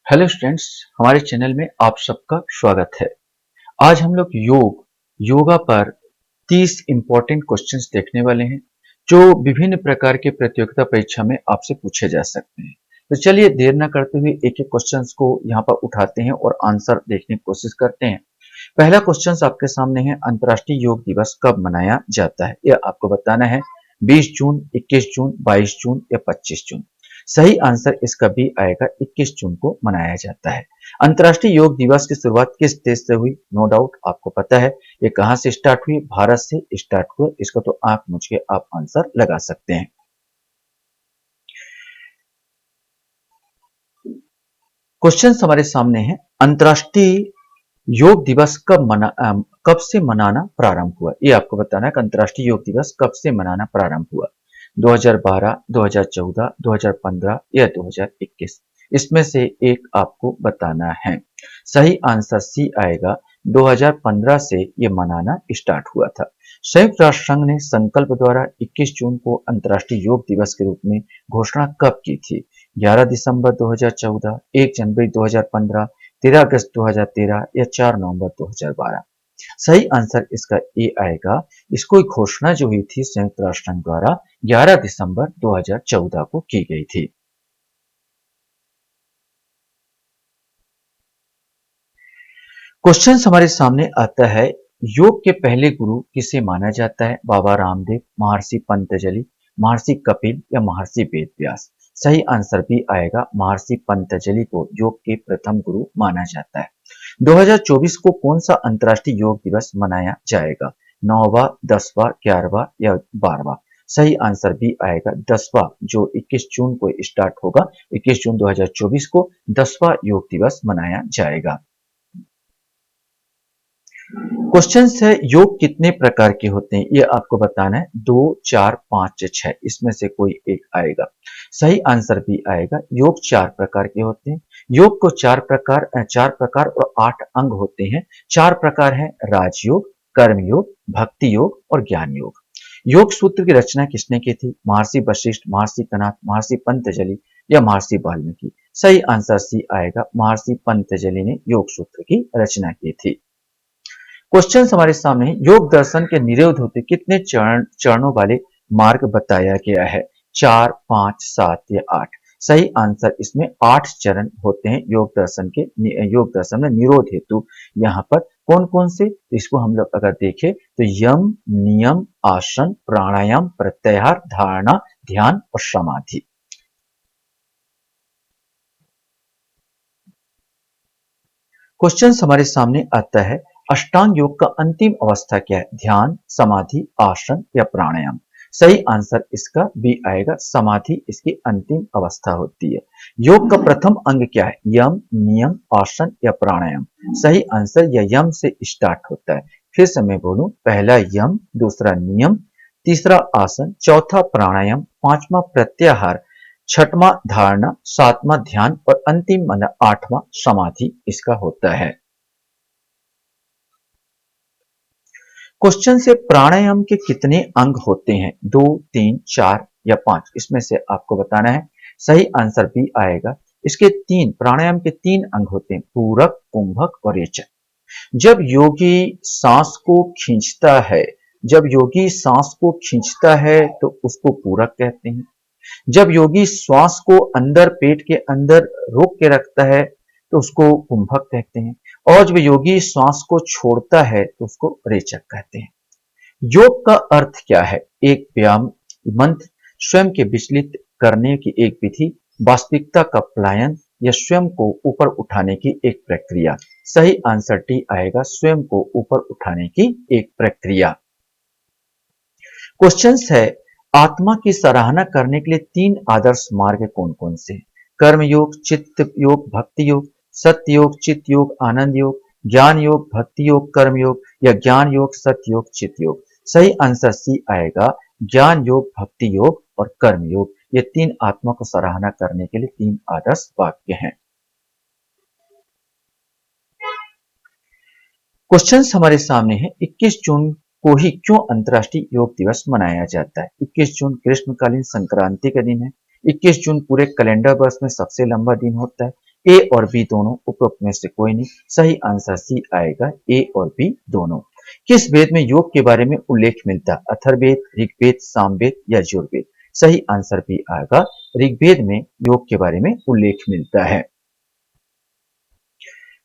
Hello students, हमारे channel में आप सबका स्वागत है। आज हम लोग योगा पर 30 इंपॉर्टेंट क्वेश्चंस देखने वाले हैं जो विभिन्न प्रकार के प्रतियोगिता परीक्षा में आपसे पूछे जा सकते हैं। तो चलिए देर न करते हुए एक एक क्वेश्चंस को यहाँ पर उठाते हैं और आंसर देखने की कोशिश करते हैं। पहला क्वेश्चंस आपके सामने है, अंतर्राष्ट्रीय योग दिवस कब मनाया जाता है? यह आपको बताना है। 20 जून, 21 जून, 22 जून या 25 जून। सही आंसर इसका बी आएगा, 21 जून को मनाया जाता है। अंतर्राष्ट्रीय योग दिवस की शुरुआत किस देश से हुई? नो डाउट आपको पता है। ये कहां से स्टार्ट हुई? भारत से स्टार्ट हुआ। इसको तो आंख मूंद के आप आंसर लगा सकते हैं। क्वेश्चन हमारे सामने है, अंतर्राष्ट्रीय योग दिवस कब से मनाना प्रारंभ हुआ? ये आपको बताना है कि अंतर्राष्ट्रीय योग दिवस कब से मनाना प्रारंभ हुआ। 2012, 2014, 2015 या 2021। इसमें से एक आपको बताना है। सही आंसर सी आएगा, 2015 से ये मनाना स्टार्ट हुआ था। संयुक्त राष्ट्र संघ ने संकल्प द्वारा 21 जून को अंतर्राष्ट्रीय योग दिवस के रूप में घोषणा कब की थी? 11 दिसंबर 2014, 1 जनवरी 2015, 13 अगस्त 2013 या 4 नवंबर 2012। सही आंसर इसका ए आएगा। इसको घोषणा जो हुई थी संयुक्त राष्ट्र संघ द्वारा 11 दिसंबर 2014 को की गई थी। क्वेश्चन हमारे सामने आता है, योग के पहले गुरु किसे माना जाता है? बाबा रामदेव, महर्षि पंतजलि, महर्षि कपिल या महर्षि वेदव्यास। सही आंसर भी आएगा, महर्षि पंतजलि को योग के प्रथम गुरु माना जाता है। 2024 को कौन सा अंतर्राष्ट्रीय योग दिवस मनाया जाएगा? 9वां, 10वां, 11वां या 12वां। सही आंसर भी आएगा 10वां, जो 21 जून को स्टार्ट होगा। 21 जून 2024 को 10वां योग दिवस मनाया जाएगा। क्वेश्चन है, योग कितने प्रकार के होते हैं? ये आपको बताना है। 2, 4, 5 या 6, इसमें से कोई एक आएगा। सही आंसर भी आएगा, योग 4 प्रकार के होते हैं। योग को 4 प्रकार और 8 अंग होते हैं। 4 प्रकार है, राजयोग, कर्मयोग, भक्ति योग और ज्ञान योग। योग सूत्र की रचना किसने की थी? महर्षि वशिष्ठ, महर्षि कणाद, महर्षि पंतजलि या महर्षि वाल्मीकि। सही आंसर सी आएगा, महर्षि पंतजलि ने योग सूत्र की रचना की थी। क्वेश्चन हमारे सामने, योग दर्शन के निरोध होते कितने चरणों वाले मार्ग बताया गया है? 4, 5, 7 या 8। सही आंसर इसमें 8 चरण होते हैं योग दर्शन में निरोध हेतु। यहाँ पर कौन कौन से, इसको हम लोग अगर देखें तो यम, नियम, आसन, प्राणायाम, प्रत्याहार, धारणा, ध्यान और समाधि। क्वेश्चन हमारे सामने आता है, अष्टांग योग का अंतिम अवस्था क्या है? ध्यान, समाधि, आसन या प्राणायाम। सही आंसर इसका बी आएगा, समाधि इसकी अंतिम अवस्था होती है। योग का प्रथम अंग क्या है? यम, नियम, आसन या प्राणायाम। सही आंसर यह यम से स्टार्ट होता है। फिर से मैं बोलूं, पहला यम, दूसरा नियम, तीसरा आसन, चौथा प्राणायाम, पांचवा प्रत्याहार, छठवां धारणा, सातवां ध्यान और अंतिम 8वां समाधि इसका होता है। क्वेश्चन से, प्राणायाम के कितने अंग होते हैं? 2, 3, 4 या 5। इसमें से आपको बताना है। सही आंसर भी आएगा, इसके 3, प्राणायाम के 3 अंग होते हैं, पूरक, कुंभक और रेचक। जब योगी सांस को खींचता है जब योगी सांस को खींचता है तो उसको पूरक कहते हैं। जब योगी श्वास को अंदर, पेट के अंदर रोक के रखता है तो उसको कुंभक कहते हैं। और जब योगी श्वास को छोड़ता है तो उसको रेचक कहते हैं। योग का अर्थ क्या है? एक व्यायाम, मंत्र, स्वयं के विचलित करने की एक विधि, वास्तविकता का पलायन या स्वयं को ऊपर उठाने की एक प्रक्रिया। सही आंसर टी आएगा, स्वयं को ऊपर उठाने की एक प्रक्रिया। क्वेश्चन है, आत्मा की सराहना करने के लिए 3 आदर्श मार्ग कौन कौन से? कर्म योग, चित्त योग, भक्ति योग, सत्य योग, चित्त योग, आनंद योग, ज्ञान योग, भक्ति योग, कर्म योग या ज्ञान योग, सत्य योग, चित्त योग। सही आंसर सी आएगा, ज्ञान योग, भक्ति योग और कर्म योग। ये 3 आत्मा को सराहना करने के लिए 3 आदर्श वाक्य हैं। क्वेश्चन हमारे सामने है, 21 जून को ही क्यों अंतर्राष्ट्रीय योग दिवस मनाया जाता है? 21 जून ग्रीष्मकालीन संक्रांति का दिन है। 21 जून पूरे कैलेंडर वर्ष में सबसे लंबा दिन होता है। ए और बी दोनों, उपरोक्त में से कोई नहीं। सही आंसर सी आएगा, ए और बी दोनों। किस वेद में योग के बारे में उल्लेख मिलता है? अथर्ववेद, ऋग्वेद, सामवेद या यजुर्वेद? सही आंसर बी आएगा, ऋग्वेद में योग के बारे में उल्लेख मिलता है।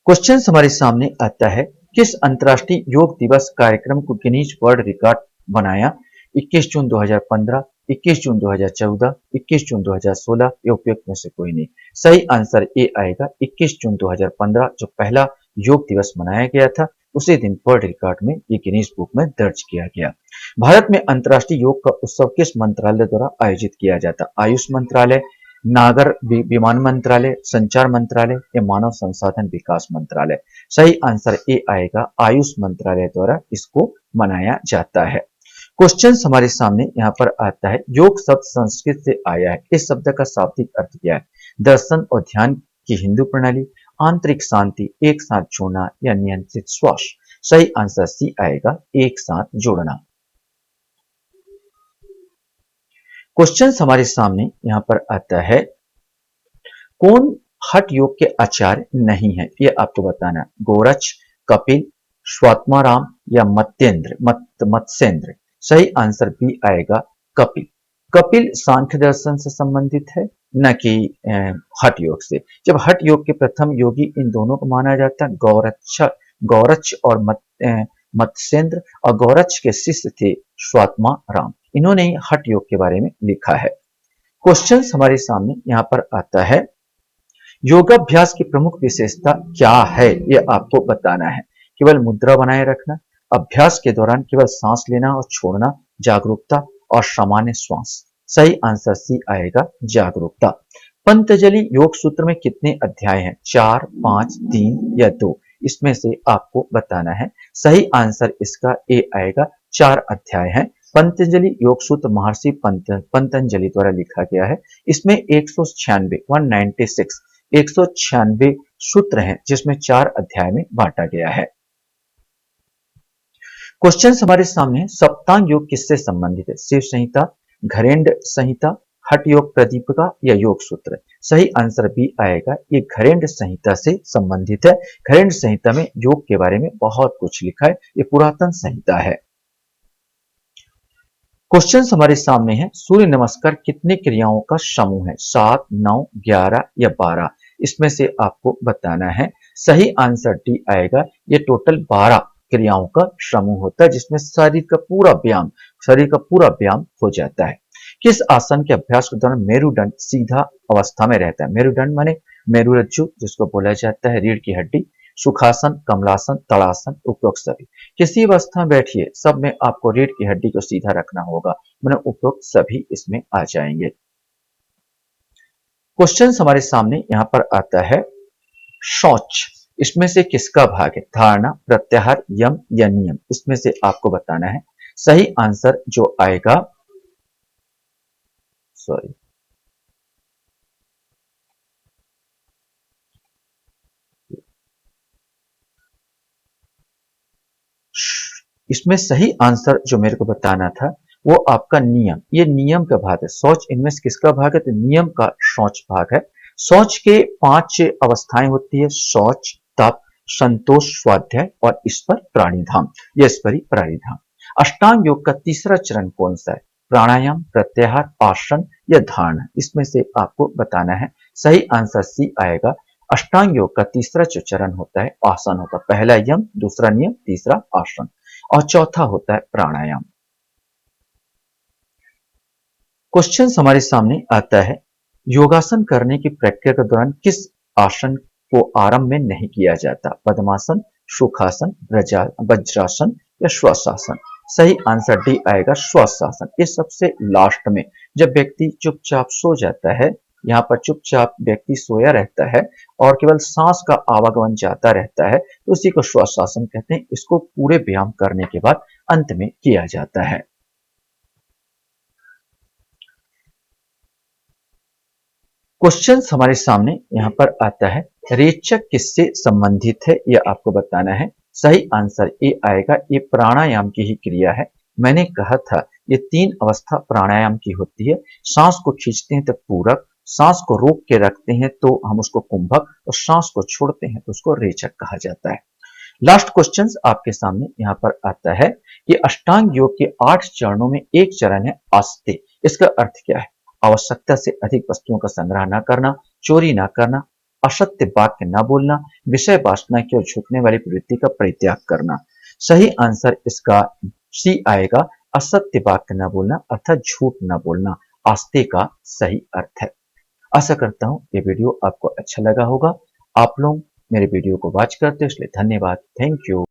क्वेश्चन हमारे सामने आता है, किस अंतर्राष्ट्रीय योग दिवस कार्यक्रम को गिनीज वर्ल्ड रिकॉर्ड बनाया? 21 जून 2015, 21 जून 2014, 21 जून 2016 या उपयुक्त में से कोई नहीं। सही आंसर ए आएगा, 21 जून 2015 जो पहला योग दिवस मनाया गया था, उसी दिन वर्ल्ड रिकॉर्ड में ये गिनीज बुक में दर्ज किया गया। भारत में अंतर्राष्ट्रीय योग का उत्सव किस मंत्रालय द्वारा आयोजित किया जाता? आयुष मंत्रालय, नागर विमान मंत्रालय, संचार मंत्रालय या मानव संसाधन विकास मंत्रालय? सही आंसर ए आएगा, आयुष मंत्रालय द्वारा इसको मनाया जाता है। क्वेश्चन हमारे सामने यहाँ पर आता है, योग शब्द संस्कृत से आया है, इस शब्द का शाब्दिक अर्थ क्या है? दर्शन और ध्यान की हिंदू प्रणाली, आंतरिक शांति, एक साथ जोड़ना या नियंत्रित श्वास? सही आंसर सी आएगा, एक साथ जोड़ना। क्वेश्चन हमारे सामने यहाँ पर आता है, कौन हठ योग के आचार्य नहीं है? ये आपको बताना है। गोरच, कपिल, स्वात्माराम या मत्स्येंद्र? सही आंसर बी आएगा, कपिल। कपिल सांख्य दर्शन से संबंधित है, न कि हठ योग से। जब हठ योग के प्रथम योगी इन दोनों को माना जाता है, गौरच और मत्स्येंद्र, और गौरच के शिष्य थे स्वात्माराम। इन्होंने ही हठ योग के बारे में लिखा है। क्वेश्चन हमारे सामने यहाँ पर आता है, योगाभ्यास की प्रमुख विशेषता क्या है? ये आपको बताना है। केवल मुद्रा बनाए रखना, अभ्यास के दौरान केवल सांस लेना और छोड़ना, जागरूकता और सामान्य श्वास? सही आंसर सी आएगा, जागरूकता। पंतजलि योग सूत्र में कितने अध्याय हैं? 4, 5, 3 या 2? इसमें से आपको बताना है। सही आंसर इसका ए आएगा, 4 अध्याय हैं। पंतंजलि योग सूत्र महर्षि पंतंजलि द्वारा लिखा गया है। इसमें 196 सूत्र हैं, जिसमें 4 अध्याय में बांटा गया है। क्वेश्चन हमारे सामने, सप्तांग योग किससे संबंधित है? शिव संहिता, घरेंड संहिता, हठ योग प्रदीपिका या योग सूत्र? सही आंसर बी आएगा, ये घरेंड संहिता से संबंधित है। घरेंड संहिता में योग के बारे में बहुत कुछ लिखा है, ये पुरातन संहिता है। क्वेश्चन हमारे सामने है, सूर्य नमस्कार कितने क्रियाओं का समूह है? 7, 9, 11 या 12? इसमें से आपको बताना है। सही आंसर डी आएगा, ये टोटल 12 क्रियाओं का समूह होता है, जिसमें शरीर का पूरा व्यायाम हो जाता है। किस आसन के अभ्यास के दौरान मेरुदंड सीधा अवस्था में रहता है? मेरुदंड माने मेरुरज्जु, जिसको बोला जाता है रीढ़ की हड्डी, सुखासन, कमलासन, तड़ासन, उपरोक्त सभी। किसी अवस्था में बैठिए, सब में आपको रीढ़ की हड्डी को सीधा रखना होगा, मतलब उपरोक्त सभी इसमें आ जाएंगे। क्वेश्चन हमारे सामने यहाँ पर आता है, शौच इसमें से किसका भाग है? धारणा, प्रत्याहार, यम या नियम? इसमें से आपको बताना है। सही आंसर जो आएगा, इसमें सही आंसर जो मेरे को बताना था, वो आपका नियम। ये नियम का भाग है। शौच इनमें से किसका भाग है? तो नियम का शौच भाग है। शौच के 5 अवस्थाएं होती है, शौच, तप, संतोष, स्वाध्याय और ईश्वर प्राणिधाम। ये ईश्वरी प्राणिधाम। अष्टांग योग का तीसरा चरण कौन सा है? प्राणायाम, प्रत्याहार, आसन या धारणा? इसमें से आपको बताना है। सही आंसर सी आएगा। अष्टांग योग का तीसरा जो चरण होता है, आसन होता है। पहला यम, दूसरा नियम, तीसरा आसन और चौथा होता है प्राणायाम। क्वेश्चन हमारे सामने आता है, योगासन करने की प्रक्रिया के दौरान किस आसन को आरंभ में नहीं किया जाता? पद्मासन, सुखासन, वज्रासन या श्वासासन? सही आंसर डी आएगा, श्वासासन। ये सबसे लास्ट में, जब व्यक्ति चुपचाप सो जाता है, यहाँ पर चुपचाप व्यक्ति सोया रहता है और केवल सांस का आवागमन जाता रहता है, तो उसी को श्वासासन कहते हैं। इसको पूरे व्यायाम करने के बाद अंत में किया जाता है। क्वेश्चन हमारे सामने यहाँ पर आता है, रेचक किससे संबंधित है? यह आपको बताना है। सही आंसर ए आएगा, ये प्राणायाम की ही क्रिया है। मैंने कहा था ये 3 अवस्था प्राणायाम की होती है। सांस को खींचते हैं तो पूरक, सांस को रोक के रखते हैं तो हम उसको कुंभक, और सांस को छोड़ते हैं तो उसको रेचक कहा जाता है। लास्ट क्वेश्चन आपके सामने यहाँ पर आता है कि अष्टांग योग के 8 चरणों में एक चरण है आस्ते। इसका अर्थ क्या है? आवश्यकता से अधिक वस्तुओं का संग्रह न करना, चोरी न करना, असत्य वाक्य न बोलना, विषय वासना की ओर झुकने वाली प्रवृत्ति का परित्याग करना। सही आंसर इसका सी आएगा, असत्य वाक्य न बोलना अर्थात झूठ न बोलना आस्ते का सही अर्थ है। आशा करता हूं ये वीडियो आपको अच्छा लगा होगा। आप लोग मेरे वीडियो को वॉच करते हो इसलिए धन्यवाद। Thank you.